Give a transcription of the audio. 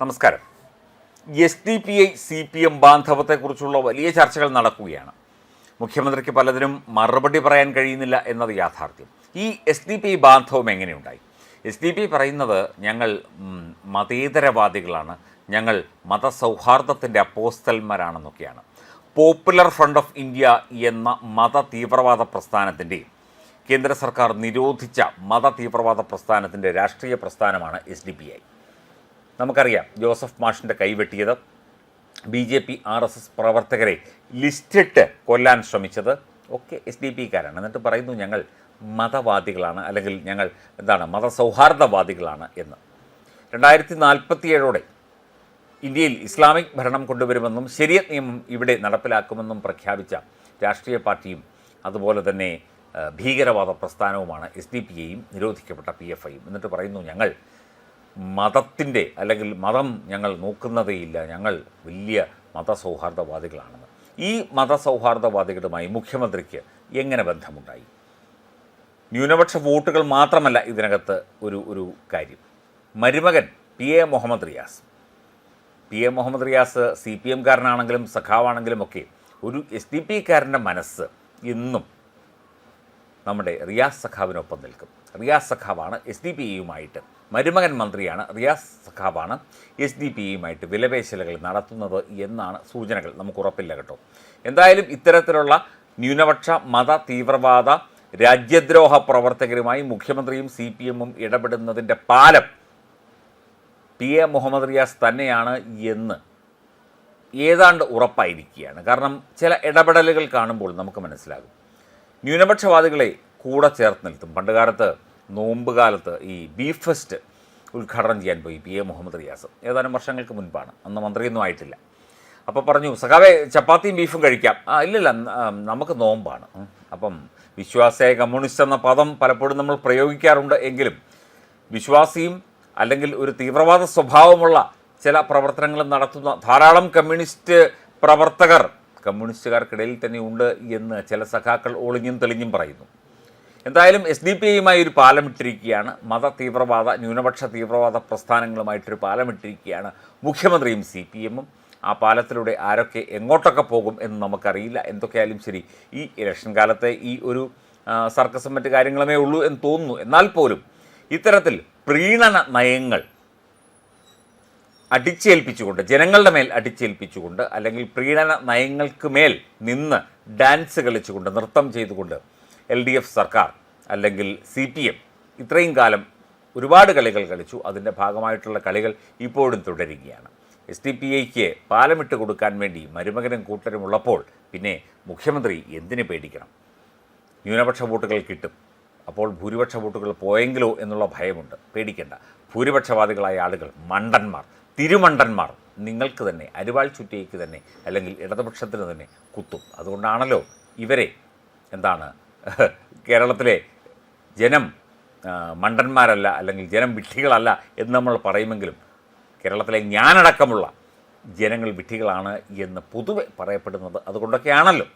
നമസ്കാരം. SDPI CPM ബാന്ധവത്തെക്കുറിച്ചുള്ള വലിയ ചർച്ചകൾ നടക്കുകയാണ്. മുഖ്യമന്ത്രിക്ക് പലതിനും മറുപടി പറയാൻ കഴിയുന്നില്ല എന്നത് യാഥാർത്ഥ്യം. ഈ SDPI ബാന്ധവം എങ്ങനെയുണ്ടായി? SDPI പറയുന്നത് ഞങ്ങൾ മതേതരവാദികളാണ്, ഞങ്ങൾ മതസൗഹാർദ്ദത്തിൻ്റെ അപ്പോസ്തലന്മാരാണെന്നൊക്കെയാണ്. പോപ്പുലർ ഫ്രണ്ട് ഓഫ് ഇന്ത്യ എന്ന മത തീവ്രവാദ പ്രസ്ഥാനത്തിൻ്റെ, കേന്ദ്ര സർക്കാർ നിരോധിച്ച മത തീവ്രവാദ പ്രസ്ഥാനത്തിൻ്റെ രാഷ്ട്രീയ പ്രസ്ഥാനമാണ് SDPI. നമുക്കറിയാം, ജോസഫ് മാഷിൻ്റെ കൈവെട്ടിയത്, BJP RSS പ്രവർത്തകരെ ലിസ്റ്റിട്ട് കൊല്ലാൻ ശ്രമിച്ചത് ഒക്കെ SDPIക്കാരാണ്. എന്നിട്ട് പറയുന്നു ഞങ്ങൾ മതവാദികളാണ്, അല്ലെങ്കിൽ ഞങ്ങൾ മതസൗഹാർദ്ദവാദികളാണ് എന്ന്. 2047 ഇന്ത്യയിൽ ഇസ്ലാമിക് ഭരണം കൊണ്ടുവരുമെന്നും ശരിയത്ത് നിയമം ഇവിടെ നടപ്പിലാക്കുമെന്നും പ്രഖ്യാപിച്ച രാഷ്ട്രീയ പാർട്ടിയും അതുപോലെ തന്നെ ഭീകരവാദ പ്രസ്ഥാനവുമാണ് SDPIയും നിരോധിക്കപ്പെട്ട PFIയും. എന്നിട്ട് പറയുന്നു ഞങ്ങൾ മതത്തിൻ്റെ അല്ലെങ്കിൽ മതം ഞങ്ങൾ നോക്കുന്നതേയില്ല, ഞങ്ങൾ വലിയ മതസൗഹാർദ്ദവാദികളാണെന്ന്. ഈ മതസൗഹാർദ്ദവാദികളുമായി മുഖ്യമന്ത്രിക്ക് എങ്ങനെ ബന്ധമുണ്ടായി? ന്യൂനപക്ഷ വോട്ടുകൾ മാത്രമല്ല ഇതിനകത്ത് ഒരു കാര്യം. മരുമകൻ PA മുഹമ്മദ് റിയാസ്, PA മുഹമ്മദ് റിയാസ് CPMകാരനാണെങ്കിലും സഖാവാണെങ്കിലും ഒക്കെ ഒരു SDPIക്കാരൻ്റെ മനസ്സ് ഇന്നും നമ്മുടെ റിയാസ് സഖാവിനൊപ്പം നിൽക്കും. റിയാസ് സഖാവാണ് SDPIയുമായിട്ട്, മരുമകൻ മന്ത്രിയാണ്, റിയാസ് സഖാവാണ് SDPIയുമായിട്ട് വിലപേശലുകൾ നടത്തുന്നത് എന്നാണ് സൂചനകൾ. നമുക്ക് ഉറപ്പില്ല കേട്ടോ. എന്തായാലും ഇത്തരത്തിലുള്ള ന്യൂനപക്ഷ മത തീവ്രവാദ രാജ്യദ്രോഹ പ്രവർത്തകരുമായി മുഖ്യമന്ത്രിയും CPMും ഇടപെടുന്നതിൻ്റെ പാലം PA മുഹമ്മദ് റിയാസ് തന്നെയാണ് എന്ന് ഏതാണ്ട് ഉറപ്പായിരിക്കുകയാണ്. കാരണം ചില ഇടപെടലുകൾ കാണുമ്പോൾ നമുക്ക് മനസ്സിലാകും. ന്യൂനപക്ഷവാദികളെ കൂടെ ചേർത്ത് നിർത്തും. പണ്ടുകാലത്ത് നോമ്പ് കാലത്ത് ഈ ബീഫ് ഫെസ്റ്റ് ഉദ്ഘാടനം ചെയ്യാൻ പോയി PA മുഹമ്മദ് റിയാസ്. ഏതാനും വർഷങ്ങൾക്ക് മുൻപാണ്, അന്ന് മന്ത്രിയൊന്നും ആയിട്ടില്ല. അപ്പോൾ പറഞ്ഞു, സഖാവേ ചപ്പാത്തിയും ബീഫും കഴിക്കാം. ഇല്ലില്ല, നമുക്ക് നോമ്പാണ്. അപ്പം വിശ്വാസിയായ കമ്മ്യൂണിസ്റ്റ് എന്ന പദം പലപ്പോഴും നമ്മൾ പ്രയോഗിക്കാറുണ്ട്. എങ്കിലും വിശ്വാസിയും അല്ലെങ്കിൽ ഒരു തീവ്രവാദ സ്വഭാവമുള്ള ചില പ്രവർത്തനങ്ങൾ നടത്തുന്ന ധാരാളം കമ്മ്യൂണിസ്റ്റ് പ്രവർത്തകർ കമ്മ്യൂണിസ്റ്റുകാർക്കിടയിൽ തന്നെ ഉണ്ട് എന്ന് ചില സഖാക്കൾ ഒളിഞ്ഞും തെളിഞ്ഞും പറയുന്നു. എന്തായാലും SDPIയുമായി ഒരു പാലമിട്ടിരിക്കുകയാണ്. മത തീവ്രവാദ ന്യൂനപക്ഷ തീവ്രവാദ പ്രസ്ഥാനങ്ങളുമായിട്ടൊരു പാലമിട്ടിരിക്കുകയാണ് മുഖ്യമന്ത്രിയും CPMും. ആ പാലത്തിലൂടെ ആരൊക്കെ എങ്ങോട്ടൊക്കെ പോകും എന്ന് നമുക്കറിയില്ല. എന്തൊക്കെയായാലും ശരി, ഈ ഇലക്ഷൻ കാലത്തെ ഈ ഒരു സർക്കസും മറ്റ് കാര്യങ്ങളുമേ ഉള്ളൂ എന്ന് തോന്നുന്നു. എന്നാൽ പോലും ഇത്തരത്തിൽ പ്രീണന നയങ്ങൾ അടിച്ചേൽപ്പിച്ചുകൊണ്ട്, ജനങ്ങളുടെ മേൽ അടിച്ചേൽപ്പിച്ചുകൊണ്ട്, അല്ലെങ്കിൽ പ്രീണന നയങ്ങൾക്ക് മേൽ നിന്ന് ഡാൻസ് കളിച്ചുകൊണ്ട്, നൃത്തം ചെയ്തുകൊണ്ട് LDF സർക്കാർ അല്ലെങ്കിൽ CPM ഇത്രയും കാലം ഒരുപാട് കളികൾ കളിച്ചു. അതിൻ്റെ ഭാഗമായിട്ടുള്ള കളികൾ ഇപ്പോഴും തുടരുകയാണ്. SDPIക്ക് പാലമിട്ട് കൊടുക്കാൻ വേണ്ടി മരുമകനും കൂട്ടരും ഉള്ളപ്പോൾ പിന്നെ മുഖ്യമന്ത്രി എന്തിനു പേടിക്കണം? ന്യൂനപക്ഷ വോട്ടുകൾ കിട്ടും, അപ്പോൾ ഭൂരിപക്ഷ വോട്ടുകൾ പോയെങ്കിലോ എന്നുള്ള ഭയമുണ്ട്. പേടിക്കേണ്ട. ഭൂരിപക്ഷവാദികളായ ആളുകൾ, മണ്ടന്മാർ, തിരുമണ്ടന്മാർ നിങ്ങൾക്ക് തന്നെ, അരിവാൾ ചുറ്റിയേക്ക് തന്നെ, അല്ലെങ്കിൽ ഇടതുപക്ഷത്തിന് തന്നെ കുത്തും. അതുകൊണ്ടാണല്ലോ ഇവരെ കേരളത്തിലെ ജനം മണ്ടന്മാരല്ല, അല്ലെങ്കിൽ ജനം വിഡ്ഢികളല്ല എന്ന് നമ്മൾ പറയുമെങ്കിലും കേരളത്തിലെ ഞാനടക്കമുള്ള ജനങ്ങൾ വിഡ്ഢികളാണ് എന്ന് പൊതുവെ പറയപ്പെടുന്നത് അതുകൊണ്ടൊക്കെയാണല്ലോ.